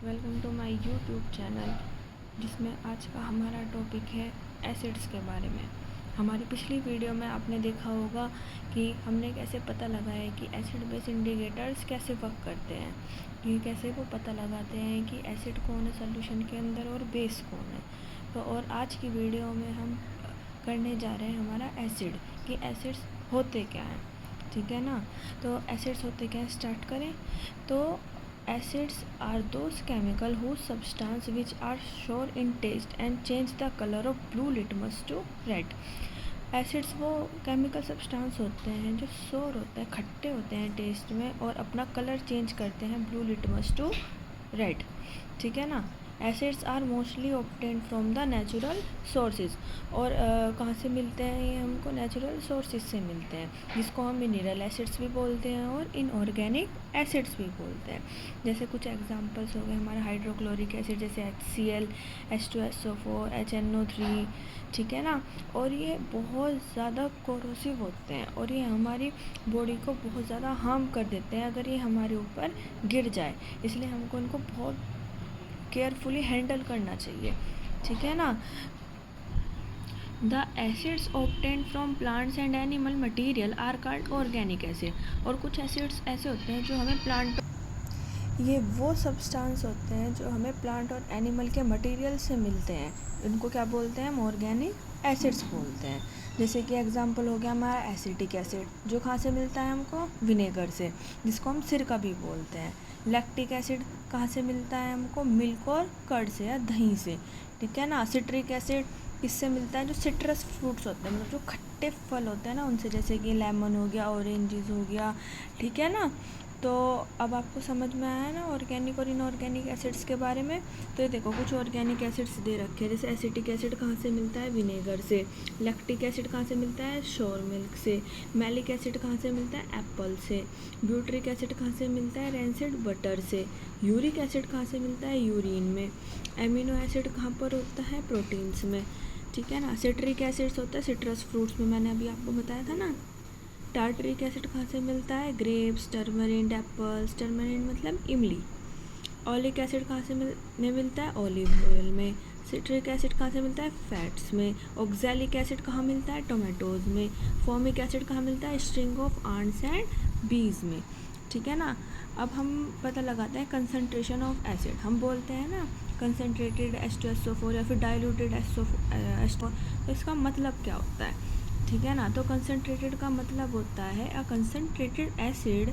Welcome to my YouTube channel, जिसमें आज का हमारा टॉपिक है एसिड्स के बारे में। हमारी पिछली वीडियो में आपने देखा होगा कि हमने कैसे पता लगाया कि एसिड बेस इंडिकेटर्स कैसे वर्क करते हैं, कि कैसे वो पता लगाते हैं कि एसिड कौन है सॉल्यूशन के अंदर और बेस कौन है। तो और आज की वीडियो में हम करने जा रहे हैं हमारा एसिड, कि एसिड्स होते क्या हैं, ठीक है ना। तो एसिड्स होते क्या हैं, स्टार्ट करें। तो acids are those chemical whose substance which are sour in taste and change the color of blue litmus to red। Acids वो केमिकल सब्सटेंस होते हैं जो सोर होते हैं, खट्टे होते हैं टेस्ट में, और अपना कलर चेंज करते हैं ब्लू लिटमस टू रेड, ठीक है ना। Acids are mostly obtained from the natural sources. और कहाँ से मिलते हैं ये हमको? नेचुरल सोर्सेज से मिलते हैं, जिसको हम मिनरल एसिड्स भी बोलते हैं और इनऑर्गेनिक एसिड्स भी बोलते हैं। जैसे कुछ एग्जांपल्स हो गए हमारा हाइड्रोक्लोरिक एसिड, जैसे HCl, H2SO4, HNO3, ठीक है ना। और ये बहुत ज़्यादा कोरोसिव होते हैं और ये हमारी बॉडी को बहुत ज़्यादा हार्म कर देते हैं अगर ये हमारे ऊपर गिर जाए, इसलिए हमको इनको बहुत केयरफुली हैंडल करना चाहिए, ठीक है ना। The acids obtained from plants and animal material are called organic acid. और कुछ एसिड्स ऐसे होते हैं जो हमें प्लांट, ये वो सब्सटेंस होते हैं जो हमें प्लांट और एनिमल के मटेरियल से मिलते हैं, इनको क्या बोलते हैं? हम ऑर्गेनिक एसिड्स बोलते हैं। जैसे कि एग्जांपल हो गया हमारा एसिटिक एसिड, जो कहाँ से मिलता है हमको? विनेगर से, जिसको हम सिरका भी बोलते हैं। लैक्टिक एसिड कहाँ से मिलता है हमको? मिल्क और कर्ड से या दही से, ठीक है ना। सिट्रिक एसिड किससे मिलता है? जो सिट्रस फ्रूट्स होते हैं, मतलब जो खट्टे फल होते हैं ना, उनसे, जैसे कि लेमन हो गया, ऑरेंजेस हो गया, ठीक है ना। तो अब आपको समझ में आया ना ऑर्गेनिक और इनऑर्गेनिक एसिड्स के बारे में। तो ये देखो कुछ ऑर्गेनिक एसिड्स दे रखे हैं, जैसे एसिटिक एसिड कहाँ से मिलता है? विनेगर से। लैक्टिक एसिड कहाँ से मिलता है? श्योर मिल्क से। मैलिक एसिड कहाँ से मिलता है? एप्पल से। ब्यूटरिक एसिड कहाँ से मिलता है? रैंसिड बटर से। यूरिक एसिड कहाँ से मिलता है? यूरिन में। एमिनो एसिड कहाँ पर होता है? प्रोटीन्स में, ठीक है ना। सिट्रिक एसिड्स होता है सिट्रस फ्रूट्स में, मैंने अभी आपको बताया था ना। टार्टरिक एसिड कहाँ से मिलता है? ग्रेप्स, टर्मरिन, एप्पल्स, टर्मरिन मतलब इमली। ऑलिक एसिड कहाँ से मिलता है? ऑलिव ऑयल में। सिट्रिक एसिड कहाँ से मिलता है? फैट्स में। ऑक्सैलिक एसिड कहाँ मिलता है? टोमेटोज़ में। फॉर्मिक एसिड कहाँ मिलता है? स्ट्रिंग ऑफ आंट्स एंड बीज में, ठीक है ना। अब हम पता लगाते हैं कंसनट्रेशन ऑफ एसिड। हम बोलते हैं ना कंसनट्रेटेड H2SO4 या फिर डाइल्यूटेड H2SO4, तो इसका मतलब क्या होता है, ठीक है ना। तो कंसनट्रेटेड का मतलब होता है a concentrated acid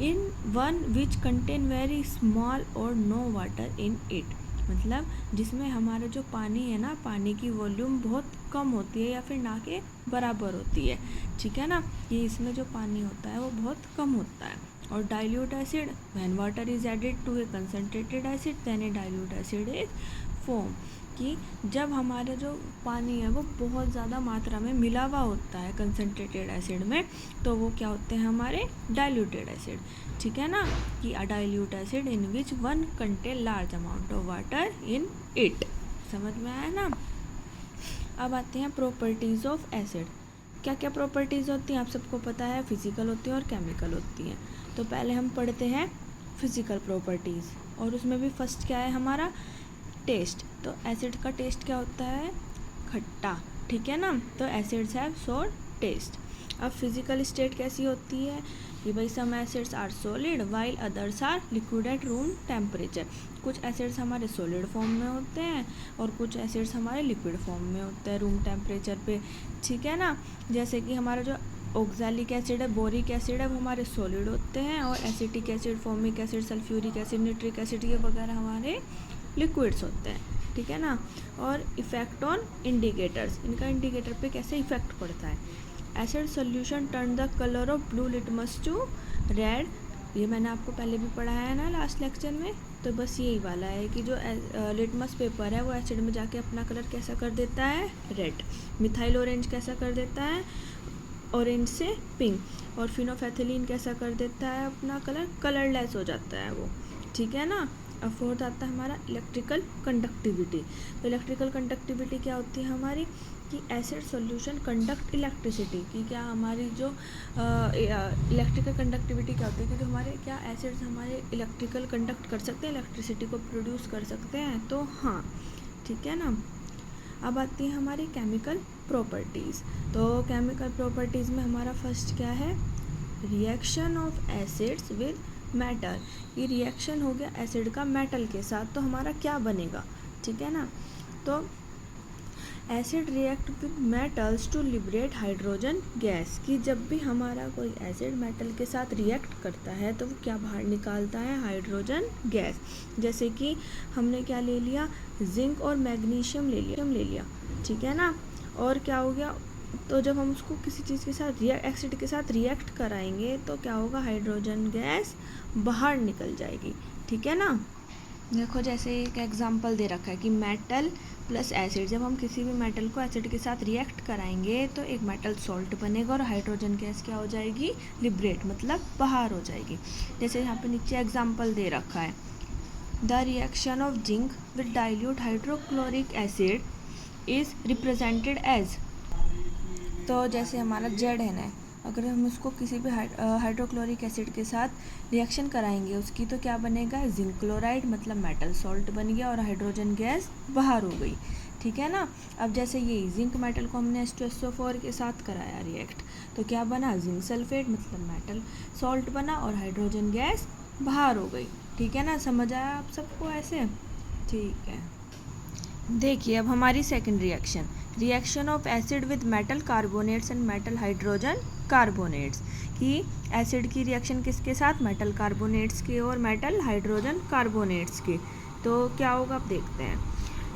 in one which contain very small और नो वाटर इन इट। मतलब जिसमें हमारा जो पानी है ना, पानी की वॉल्यूम बहुत कम होती है या फिर ना के बराबर होती है, ठीक है ना। ये इसमें जो पानी होता है वो बहुत कम होता है। और dilute acid, when water is added to a concentrated acid then a dilute acid is form. कि जब हमारा जो पानी है वो बहुत ज़्यादा मात्रा में मिला हुआ होता है कंसनट्रेटेड एसिड में, तो वो क्या होते हैं? हमारे डाइल्यूटेड एसिड, ठीक है ना। कि अ dilute acid in which one contain large amount of water in it. समझ में आया ना। अब आते हैं प्रॉपर्टीज़ ऑफ एसिड। क्या क्या प्रॉपर्टीज़ होती हैं आप सबको पता है? फिजिकल होती हैं और केमिकल होती हैं। तो पहले हम पढ़ते हैं फिजिकल प्रॉपर्टीज़, और उसमें भी फर्स्ट क्या है हमारा? टेस्ट। तो एसिड का टेस्ट क्या होता है? खट्टा, ठीक है ना। तो एसिड्स हैव सोर टेस्ट। अब फिजिकल स्टेट कैसी होती है? कि भाई some acids are solid while others are liquid at room temperature. कुछ एसिड्स हमारे सॉलिड फॉर्म में होते हैं और कुछ एसिड्स हमारे लिक्विड फॉर्म में होते हैं रूम टेम्परेचर पे, ठीक है ना। जैसे कि हमारा जो ऑक्सैलिक एसिड है, बोरिक एसिड है, वो हमारे सॉलिड होते हैं, और acetic acid, formic acid, sulphuric acid, nitric acid, ये वगैरह हमारे लिक्विड्स होते हैं, ठीक है ना। और इफ़ेक्ट ऑन इंडिकेटर्स, इनका इंडिकेटर पे कैसे इफेक्ट पड़ता है? Acid solution turn the colour of blue litmus to red. ये मैंने आपको पहले भी पढ़ाया है ना लास्ट लेक्चर में। तो बस यही वाला है कि जो लिटमस पेपर है वो एसिड में जाके अपना कलर कैसा कर देता है? रेड। मिथाइल ऑरेंज कैसा कर देता है? ऑरेंज से पिंक। और फिनोफेथिलीन कैसा कर देता है अपना कलर? कलरलेस हो जाता है वो, ठीक है ना। अब फोर्थ आता है हमारा इलेक्ट्रिकल कंडक्टिविटी। तो इलेक्ट्रिकल कंडक्टिविटी क्या होती है हमारी? कि एसिड सॉल्यूशन कंडक्ट इलेक्ट्रिसिटी, कि क्या हमारी जो इलेक्ट्रिकल कंडक्टिविटी क्या होती है, कि जो हमारे क्या एसिड्स हमारे इलेक्ट्रिकल कंडक्ट कर सकते हैं, इलेक्ट्रिसिटी को प्रोड्यूस कर सकते हैं, तो हाँ, ठीक है ना। अब आती है हमारी केमिकल प्रॉपर्टीज़। तो केमिकल प्रॉपर्टीज़ में हमारा फर्स्ट क्या है, reaction of acids with metal. ये रिएक्शन हो गया एसिड का मेटल के साथ, तो हमारा क्या बनेगा, ठीक है ना। तो acid react with metals to liberate hydrogen gas, कि जब भी हमारा कोई एसिड मेटल के साथ रिएक्ट करता है तो वो क्या बाहर निकालता है, हाइड्रोजन गैस। जैसे कि हमने क्या ले लिया, जिंक और मैग्नीशियम ले लिया, ठीक है ना। और क्या हो गया, तो जब हम उसको किसी चीज़ के साथ एसिड के साथ रिएक्ट कराएंगे तो क्या होगा, हाइड्रोजन गैस बाहर निकल जाएगी, ठीक है ना। देखो जैसे एक एग्जांपल दे रखा है कि मेटल प्लस एसिड, जब हम किसी भी मेटल को एसिड के साथ रिएक्ट कराएंगे तो एक मेटल सॉल्ट बनेगा और हाइड्रोजन गैस क्या हो जाएगी, लिबरेट, मतलब बाहर हो जाएगी। जैसे यहाँ पे नीचे एग्जांपल दे रखा है, the reaction of zinc with dilute hydrochloric acid is represented as. तो जैसे हमारा जेड है, अगर हम उसको किसी भी हाइड्रोक्लोरिक एसिड के साथ रिएक्शन कराएंगे उसकी, तो क्या बनेगा, जिंक क्लोराइड, मतलब मेटल सॉल्ट बन गया और हाइड्रोजन गैस बाहर हो गई, ठीक है ना। अब जैसे ये जिंक मेटल को हमने H2SO4 के साथ कराया रिएक्ट, तो क्या बना, जिंक सल्फेट, मतलब मेटल सॉल्ट बना और हाइड्रोजन गैस बाहर हो गई, ठीक है ना। समझ आया आप सबको ऐसे, ठीक है। देखिए अब हमारी second reaction of acid with metal carbonates and metal hydrogen carbonates, कि एसिड की रिएक्शन किसके साथ, मेटल कार्बोनेट्स के और मेटल हाइड्रोजन कार्बोनेट्स के। तो क्या होगा आप देखते हैं,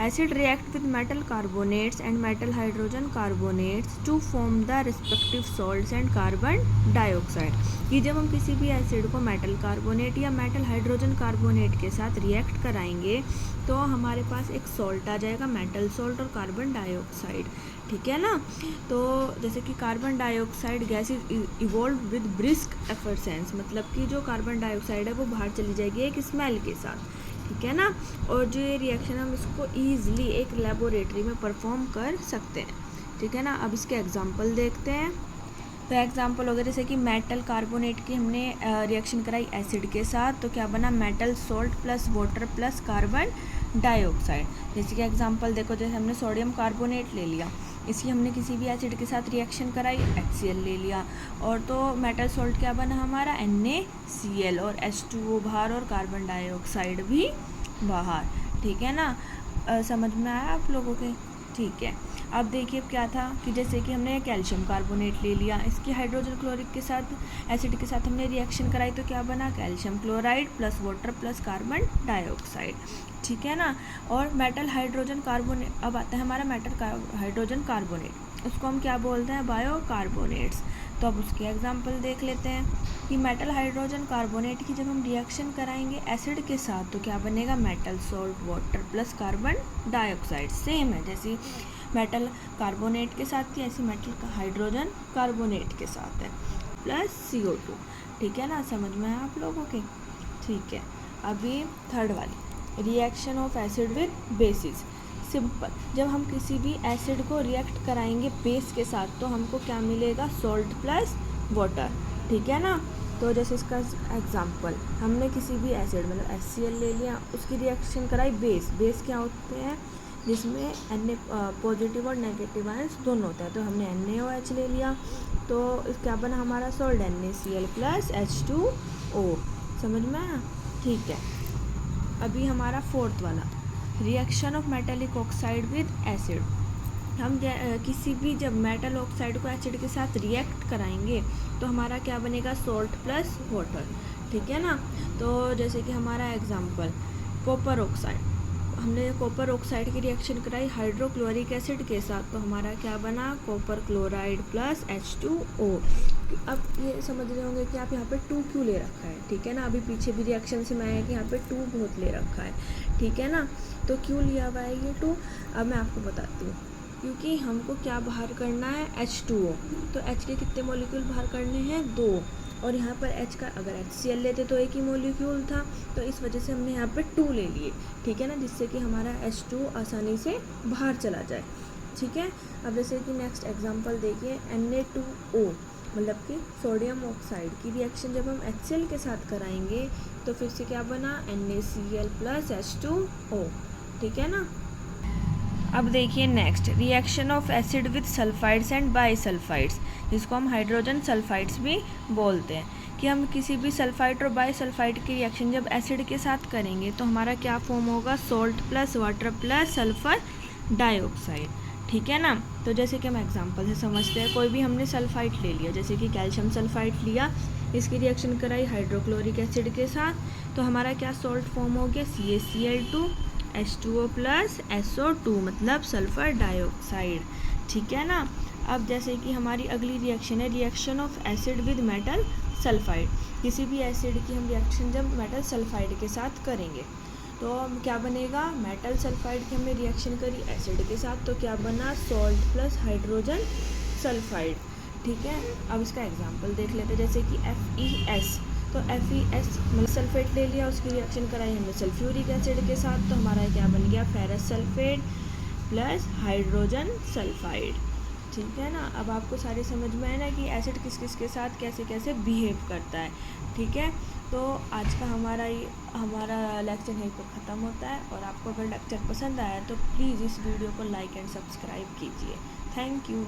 acid react with metal carbonates and metal hydrogen carbonates to form the respective salts and carbon dioxide, कि जब हम किसी भी एसिड को मेटल कार्बोनेट या मेटल हाइड्रोजन कार्बोनेट के साथ रिएक्ट कराएंगे तो हमारे पास एक सॉल्ट आ जाएगा, मेटल सॉल्ट और कार्बन डाइऑक्साइड, ठीक है ना। तो जैसे कि carbon dioxide gas is evolve with brisk effervescence, मतलब कि जो कार्बन डाइऑक्साइड है वो बाहर चली जाएगी एक स्मेल के साथ, ठीक है ना। और जो ये रिएक्शन हम इसको ईजिली एक लेबोरेटरी में परफॉर्म कर सकते हैं, ठीक है ना। अब इसके एग्जांपल देखते हैं। तो एग्जांपल हो गया जैसे कि मेटल कार्बोनेट की हमने रिएक्शन कराई एसिड के साथ, तो क्या बना, metal salt plus water plus carbon dioxide. जैसे कि एग्जांपल देखो, जैसे हमने सोडियम कार्बोनेट ले लिया, इसकी हमने किसी भी एसिड के साथ रिएक्शन कराई, HCl ले लिया, और तो मेटल सॉल्ट क्या बना हमारा, NaCl, और H2O बाहर और कार्बन डाइऑक्साइड भी बाहर, ठीक है ना। समझ में आया आप लोगों के, ठीक है। अब देखिए क्या था कि जैसे कि हमने कैल्शियम कार्बोनेट ले लिया, इसकी हाइड्रोजन क्लोरिक के साथ एसिड के साथ हमने रिएक्शन कराई, तो क्या बना, calcium chloride plus water plus carbon dioxide, ठीक है ना। और मेटल हाइड्रोजन कार्बोनेट, अब आता है हमारा मेटल हाइड्रोजन कार्बोनेट, उसको हम क्या बोलते हैं, बायोकार्बोनेट्स। तो अब उसके एग्जांपल देख लेते हैं कि मेटल हाइड्रोजन कार्बोनेट की जब हम रिएक्शन कराएंगे एसिड के साथ तो क्या बनेगा, metal salt water plus carbon dioxide, same है जैसी मेटल कार्बोनेट के साथ थी ऐसी मेटल हाइड्रोजन कार्बोनेट के साथ है, प्लस CO2, ठीक है ना। समझ में आया आप लोगों के, ठीक है। अभी थर्ड वाली, reaction of acid with basis. Simple, जब हम किसी भी एसिड को रिएक्ट कराएंगे बेस के साथ तो हमको क्या मिलेगा, सॉल्ट प्लस वाटर, ठीक है ना। तो जैसे इसका एग्जांपल, हमने किसी भी एसिड मतलब HCl ले लिया, उसकी रिएक्शन कराई बेस क्या होते हैं, जिसमें Na पॉजिटिव और नेगेटिव आयंस दोनों होते हैं, तो हमने NaOH ले लिया, तो क्या बना हमारा सॉल्ट, NaCl प्लस H2O, समझ में आया, ठीक है। अभी हमारा फोर्थ वाला, reaction of metallic oxide with acid. हम किसी भी जब मेटल ऑक्साइड को एसिड के साथ रिएक्ट कराएंगे तो हमारा क्या बनेगा, सॉल्ट प्लस वाटर, ठीक है ना। तो जैसे कि हमारा एग्जांपल कॉपर ऑक्साइड, हमने कॉपर ऑक्साइड की रिएक्शन कराई हाइड्रोक्लोरिक एसिड के साथ तो हमारा क्या बना, कॉपर क्लोराइड प्लस H2O। अब ये समझ रहे होंगे कि आप यहाँ पे 2 क्यों ले रखा है, ठीक है ना। अभी पीछे भी रिएक्शन से मैं आया कि यहाँ पे 2 बहुत ले रखा है, ठीक है ना। तो क्यों लिया हुआ है ये 2, अब मैं आपको बताती हूँ। क्योंकि हमको क्या बाहर करना है, H2O, तो H के कितने मॉलिक्यूल बाहर करने हैं, 2, और यहाँ पर H का अगर HCl लेते तो एक ही मॉलिक्यूल था, तो इस वजह से हमने यहाँ पे 2 ले लिए, ठीक है ना, जिससे कि हमारा H2 आसानी से बाहर चला जाए, ठीक है। अब जैसे कि नेक्स्ट एग्जांपल देखिए, Na2O मतलब कि सोडियम ऑक्साइड की रिएक्शन जब हम HCl के साथ कराएंगे तो फिर से क्या बना, NaCl + H2O, ठीक है ना। अब देखिए next, reaction of acid with sulphides and bisulphides, जिसको हम हाइड्रोजन सल्फाइड्स भी बोलते हैं, कि हम किसी भी सल्फाइड और बाईसल्फाइड की रिएक्शन जब एसिड के साथ करेंगे तो हमारा क्या फॉर्म होगा, salt plus water plus sulphur dioxide, ठीक है ना। तो जैसे कि हम एग्जांपल से समझते हैं, कोई भी हमने सल्फाइड ले लिया, जैसे कि कैल्शियम सल्फाइड लिया, इसकी रिएक्शन कराई हाइड्रोक्लोरिक एसिड के साथ, तो हमारा क्या सॉल्ट फॉर्म हो गया, CaCl2 H2O + SO2 मतलब सल्फर डाइऑक्साइड, ठीक है ना। अब जैसे कि हमारी अगली रिएक्शन है reaction of acid with metal sulphide, किसी भी एसिड की हम रिएक्शन जब मेटल सल्फाइड के साथ करेंगे तो क्या बनेगा, मेटल सल्फाइड की हमने रिएक्शन करी एसिड के साथ तो क्या बना, सॉल्ट प्लस हाइड्रोजन सल्फाइड, ठीक है। अब इसका एग्जांपल देख लेते हैं, जैसे कि FeS, तो FeS मतलब सल्फेट ले लिया, उसकी रिएक्शन कराई हमने सल्फ्यूरिक एसिड के साथ तो हमारा क्या बन गया, ferrous sulphate plus hydrogen sulphide, ठीक है ना। अब आपको सारी समझ में है ना कि एसिड किस किस के साथ कैसे कैसे बिहेव करता है, ठीक है। तो आज का हमारा लेक्चर यहीं पर ख़त्म होता है, और आपको अगर लेक्चर पसंद आया तो प्लीज़ इस वीडियो को लाइक एंड सब्सक्राइब कीजिए। Thank you.